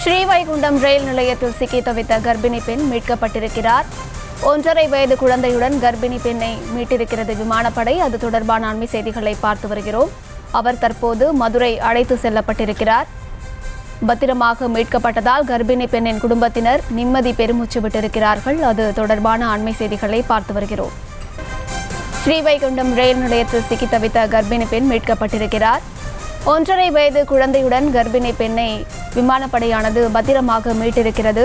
ஸ்ரீவைகுண்டம் ரயில் நிலையத்தில் சிக்கி தவித்த கர்ப்பிணி பெண் மீட்கப்பட்டிருக்கிறார். 1.5 வயது குழந்தையுடன் கர்ப்பிணி பெண்ணை மீட்டிருக்கிறது விமானப்படை. அது தொடர்பான அண்மை செய்திகளை பார்த்து வருகிறோம். அவர் தற்போது மதுரை அழைத்து செல்லப்பட்டிருக்கிறார். பத்திரமாக மீட்கப்பட்டதால் கர்ப்பிணி பெண்ணின் குடும்பத்தினர் நிம்மதி பெருமூச்சு விட்டிருக்கிறார்கள். அது தொடர்பான அண்மை செய்திகளை பார்த்து வருகிறோம். ஸ்ரீவைகுண்டம் ரயில் நிலையத்தில் சிக்கி தவித்த கர்ப்பிணி பெண் மீட்கப்பட்டிருக்கிறார். 1.5 வயது குழந்தையுடன் கர்ப்பிணி பெண்ணை விமானப்படையானது பத்திரமாக மீட்டிருக்கிறது.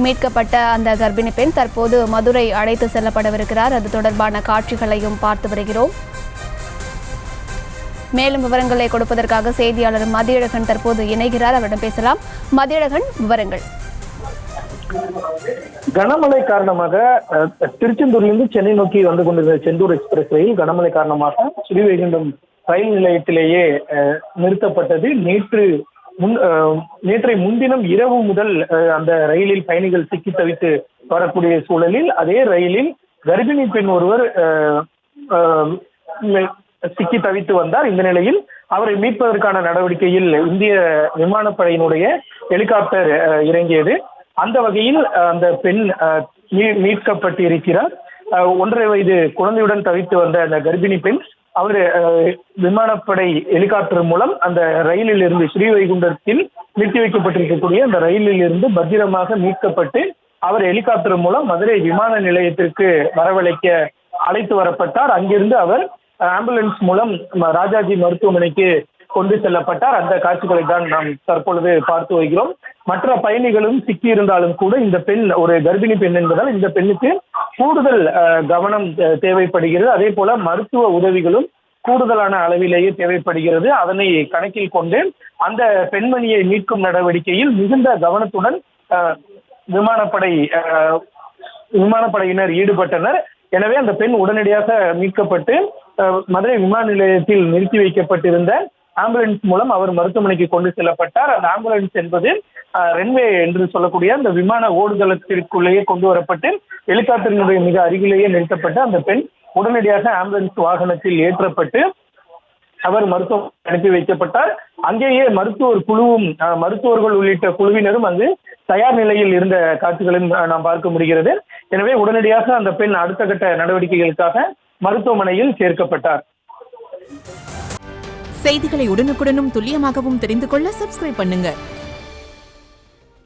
மீட்கப்பட்ட அந்த கர்ப்பிணி பெண் தற்போது மதுரை அழைத்து செல்லப்படவிருக்கிறார். அது தொடர்பான காட்சிகளையும் பார்த்து வருகிறோம். மேலும் விவரங்களை கொடுப்பதற்காக செய்தியாளர் மதியழகன் தற்போது இணைகிறார். அவரிடம் பேசலாம். மதியழகன், விவரங்கள். கனமழை காரணமாக திருச்செந்தூரிலிருந்து சென்னை நோக்கி வந்து கொண்டிருந்த செந்தூர் எக்ஸ்பிரஸ் ரயில் கனமழை காரணமாக ஸ்ரீவைகுண்டம் ரயில் நிலையத்திலேயே நிறுத்தப்பட்டது. நேற்றை முன்தினம் இரவு முதல் அந்த ரயிலில் பயணிகள் சிக்கி தவித்து வரக்கூடிய சூழலில் அதே ரயிலில் கர்ப்பிணி பெண் ஒருவர் சிக்கி தவித்து வந்தார். இந்த நிலையில் அவரை மீட்பதற்கான நடவடிக்கையில் இந்திய விமானப்படையினுடைய ஹெலிகாப்டர் இறங்கியது. அந்த வகையில் அந்த பெண் மீட்கப்பட்டிருக்கிறார். 1.5 வயது குழந்தையுடன் தவித்து வந்த அந்த கர்ப்பிணி பெண் அவர் விமானப்படை ஹெலிகாப்டர் மூலம் அந்த ரயிலில் இருந்து ஸ்ரீவைகுண்டத்தில் நிறுத்தி வைக்கப்பட்டிருக்கக்கூடிய அந்த ரயிலில் இருந்து பத்திரமாக மீட்கப்பட்டு அவர் ஹெலிகாப்டர் மூலம் மதுரை விமான நிலையத்திற்கு வரவழைக்க அழைத்து வரப்பட்டார். அங்கிருந்து அவர் ஆம்புலன்ஸ் மூலம் ராஜாஜி மருத்துவமனைக்கு கொண்டு செல்லப்பட்டார். அந்த காட்சிகளை தான் நாம் தற்பொழுது பார்த்து வருகிறோம். மற்ற பயணிகளும் சிக்கி இருந்தாலும் கூட இந்த பெண் ஒரு கர்ப்பிணி பெண் என்பதால் இந்த பெண்ணுக்கு கூடுதல் கவனம் தேவைப்படுகிறது. அதே போல மருத்துவ உதவிகளும் கூடுதலான அளவிலேயே தேவைப்படுகிறது. அதனை கணக்கில் கொண்டு அந்த பெண்மணியை மீட்கும் நடவடிக்கையில் மிகுந்த கவனத்துடன் விமானப்படையினர் ஈடுபட்டனர். எனவே அந்த பெண் உடனடியாக மீட்கப்பட்டு மதுரை விமான நிலையத்தில் நிறுத்தி வைக்கப்பட்டிருந்த ஆம்புலன்ஸ் மூலம் அவர் மருத்துவமனைக்கு கொண்டு செல்லப்பட்டார். அந்த ஆம்புலன்ஸ் என்பது ரன்வே என்று சொல்லக்கூடிய அந்த விமான ஓடுதளத்திற்குள்ளேயே கொண்டு வரப்பட்டு ஹெலிகாப்டரினுடைய மிக அருகிலேயே நிறுத்தப்பட்டு அந்த பெண் உடனடியாக ஆம்புலன்ஸ் வாகனத்தில் ஏற்றப்பட்டு அவர் மருத்துவமனை அனுப்பி வைக்கப்பட்டார். அங்கேயே மருத்துவர்கள் உள்ளிட்ட குழுவினரும் அங்கு தயார் நிலையில் இருந்த காட்சிகளையும் நாம் பார்க்க முடிகிறது. எனவே உடனடியாக அந்த பெண் அடுத்த கட்ட நடவடிக்கைகளுக்காக மருத்துவமனையில் சேர்க்கப்பட்டார். செய்திகளை உடனுக்குடனும் துல்லியமாகவும் தெரிந்து கொள்ள சப்ஸ்கிரைப் பண்ணுங்க.